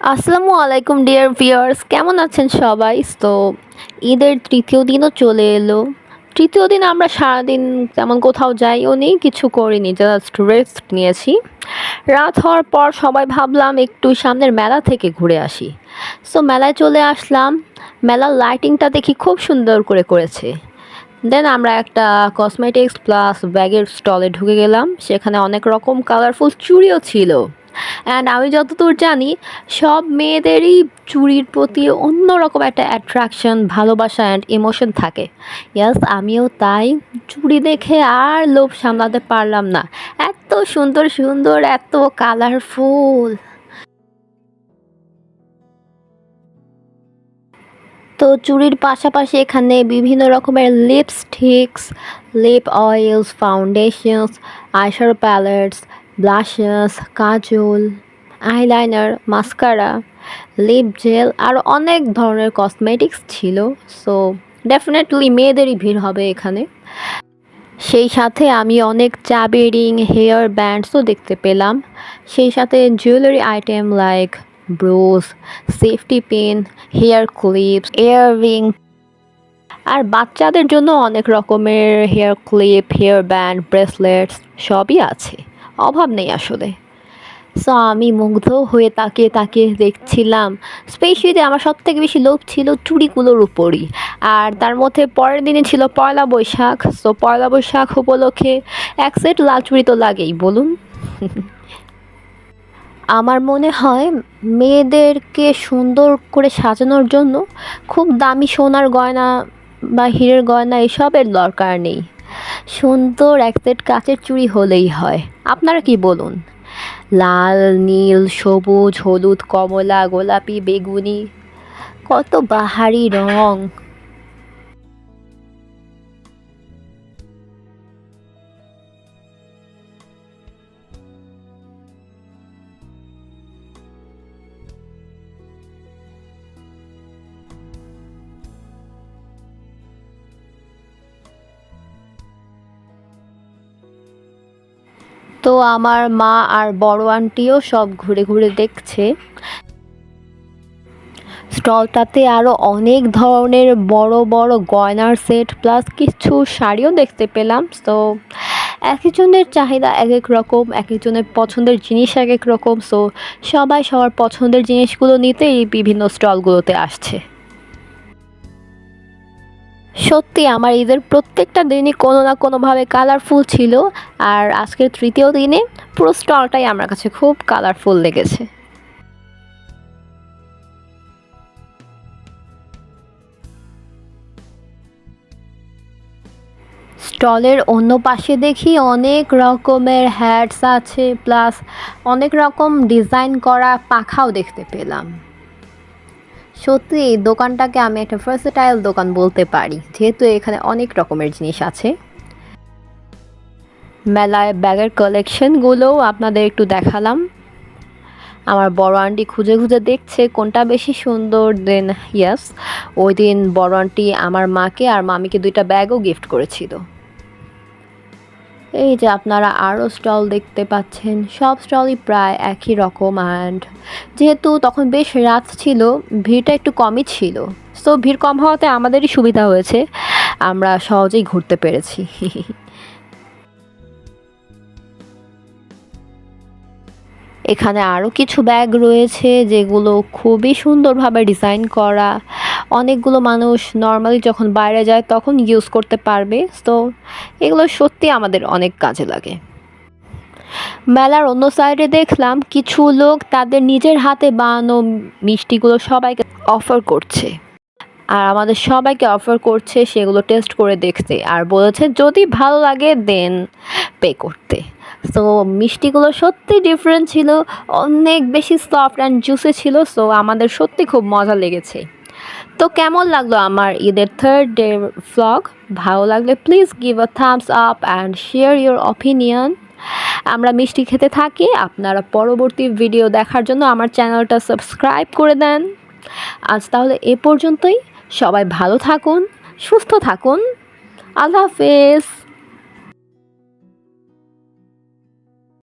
আসসালামু আলাইকুম dear viewers, কেমন আছেন সবাই? তো ঈদের তৃতীয় দিনও চলে এলো। তৃতীয় দিন আমরা সারাদিন তেমন কোথাও যাইও নি, কিছু করিনি, জাস্ট রেস্ট নিয়েছি। রাত হওয়ার পর সবাই ভাবলাম একটু সামনের মেলা থেকে ঘুরে আসি। সো মেলায় চলে আসলাম। মেলার লাইটিংটা দেখি খুব সুন্দর করেছে। দেন আমরা একটা কসমেটিক্স প্লাস ব্যাগের স্টলে ঢুকে গেলাম। সেখানে অনেক রকম কালারফুল চুড়িও ছিল। অ্যান্ড আমি যতদূর জানি সব মেয়েদেরই চুড়ির প্রতি অন্যরকম একটা অ্যাট্রাকশন, ভালোবাসা অ্যান্ড ইমোশন থাকে। ইয়াস, আমিও তাই। চুড়ি দেখে আর লোভ সামলাতে পারলাম না। এত সুন্দর সুন্দর, এত কালারফুল। তো চুড়ির পাশাপাশি এখানে বিভিন্ন রকমের lipsticks, lip oils, foundations, eyeshadow palettes, blushes, kajal, eyeliner, mascara, lip gel আর অনেক ধরনের কসমেটিক্স ছিল। সো ডেফিনেটলি মেয়েদেরই ভিড় হবে এখানে। সেই সাথে আমি অনেক চাবি রিং, হেয়ার ব্যান্ডসও দেখতে পেলাম। সেই সাথে jewellery item like brooch, safety pin, hair clips, earring আর বাচ্চাদের জন্য অনেক রকমের hair clip, hair band, bracelets সবই আছে। অভাব নেই আসলে। সো আমি মুগ্ধ হয়ে তাকিয়ে তাকিয়ে দেখছিলাম। স্পেশালি আমার সবথেকে বেশি লোভ ছিল চুড়িগুলোর উপরই। আর তার মধ্যে পরের দিনে ছিল পয়লা বৈশাখ। সো পয়লা বৈশাখ উপলক্ষে এক সেট লাল চুড়ি তো লাগেই, বলুন। আমার মনে হয় মেয়েদেরকে সুন্দর করে সাজানোর জন্য খুব দামি সোনার গয়না বা হীরের গয়না এসবের দরকার নেই। সুন্দর এক সেট কাচের চুড়ি হলেই হয়। আপনারা কি বলুন? লাল, নীল, সবুজ, হলুদ, কমলা, গোলাপি, বেগুনি, কত বাহারি রং। তো আমার মা আর বড় আন্টিও সব ঘুরে ঘুরে দেখছে। স্টলটাতে আরও অনেক ধরনের বড় বড় গয়নার সেট প্লাস কিছু শাড়িও দেখতে পেলাম। সো এক একজনের চাহিদা এক এক রকম, এক একজনের পছন্দের জিনিস এক এক রকম। সো সবাই সবার পছন্দের জিনিসগুলো নিতে এই বিভিন্ন স্টলগুলোতে আসছে। সত্যি আমার ঈদের প্রত্যেকটা দিনই কোনো না কোনোভাবে কালারফুল ছিল। আর আজকের তৃতীয় দিনে পুরো স্টলটাই আমার কাছে খুব কালারফুল লেগেছে। স্টলের অন্য পাশে দেখি অনেক রকমের হ্যাটস আছে প্লাস অনেক রকম ডিজাইন করা পাখাও দেখতে পেলাম। সত্যি এই দোকানটাকে আমি একটা ভার্সেটাইল দোকান বলতে পারি, যেহেতু এখানে অনেক রকমের জিনিস আছে। মেলায় ব্যাগের কালেকশনগুলোও আপনাদের একটু দেখালাম। আমার বড় আন্টি খুঁজে খুঁজে দেখছে কোনটা বেশি সুন্দর। দেন ইয়াস, ওই দিন বড় আন্টি আমার মাকে আর মামিকে দুইটা ব্যাগও গিফট করেছিল। এই যে আপনারা আরও স্টল দেখতে পাচ্ছেন, সব স্টলই প্রায় একই রকম। অ্যান্ড যেহেতু তখন বেশ রাত ছিল, ভিড়টা একটু কমই ছিল। সো ভিড় কম হওয়াতে আমাদেরই সুবিধা হয়েছে, আমরা সহজেই ঘুরতে পেরেছি। এখানে আরও কিছু ব্যাগ রয়েছে যেগুলো খুবই সুন্দরভাবে ডিজাইন করা। অনেকগুলো মানুষ নর্মালি যখন বাইরে যায় তখন ইউজ করতে পারবে। তো এগুলো সত্যি আমাদের অনেক কাজে লাগে। মেলার অন্য সাইডে দেখলাম কিছু লোক তাদের নিজের হাতে বানানো মিষ্টিগুলো সবাইকে অফার করছে। আর আমাদের সবাইকে অফার করছে সেগুলো টেস্ট করে দেখতে, আর বলেছে যদি ভালো লাগে দেন পে করতে। সো মিষ্টিগুলো সত্যি ডিফারেন্ট ছিল, অনেক বেশি সফট অ্যান্ড জুসি ছিল। সো আমাদের সত্যি খুব মজা লেগেছে। তো কেমন লাগলো আমার ঈদের থার্ড ডে ভ্লগ? ভালো লাগলে please give a Thums up and share your opinion. আমরা মিষ্টি খেতে থাকি, আপনারা পরবর্তী ভিডিও দেখার জন্য আমার চ্যানেলটা সাবস্ক্রাইব করে দেন। আজ তাহলে এ পর্যন্তই। সবাই ভালো থাকুন, সুস্থ থাকুন। আল্লাহ হাফেজ।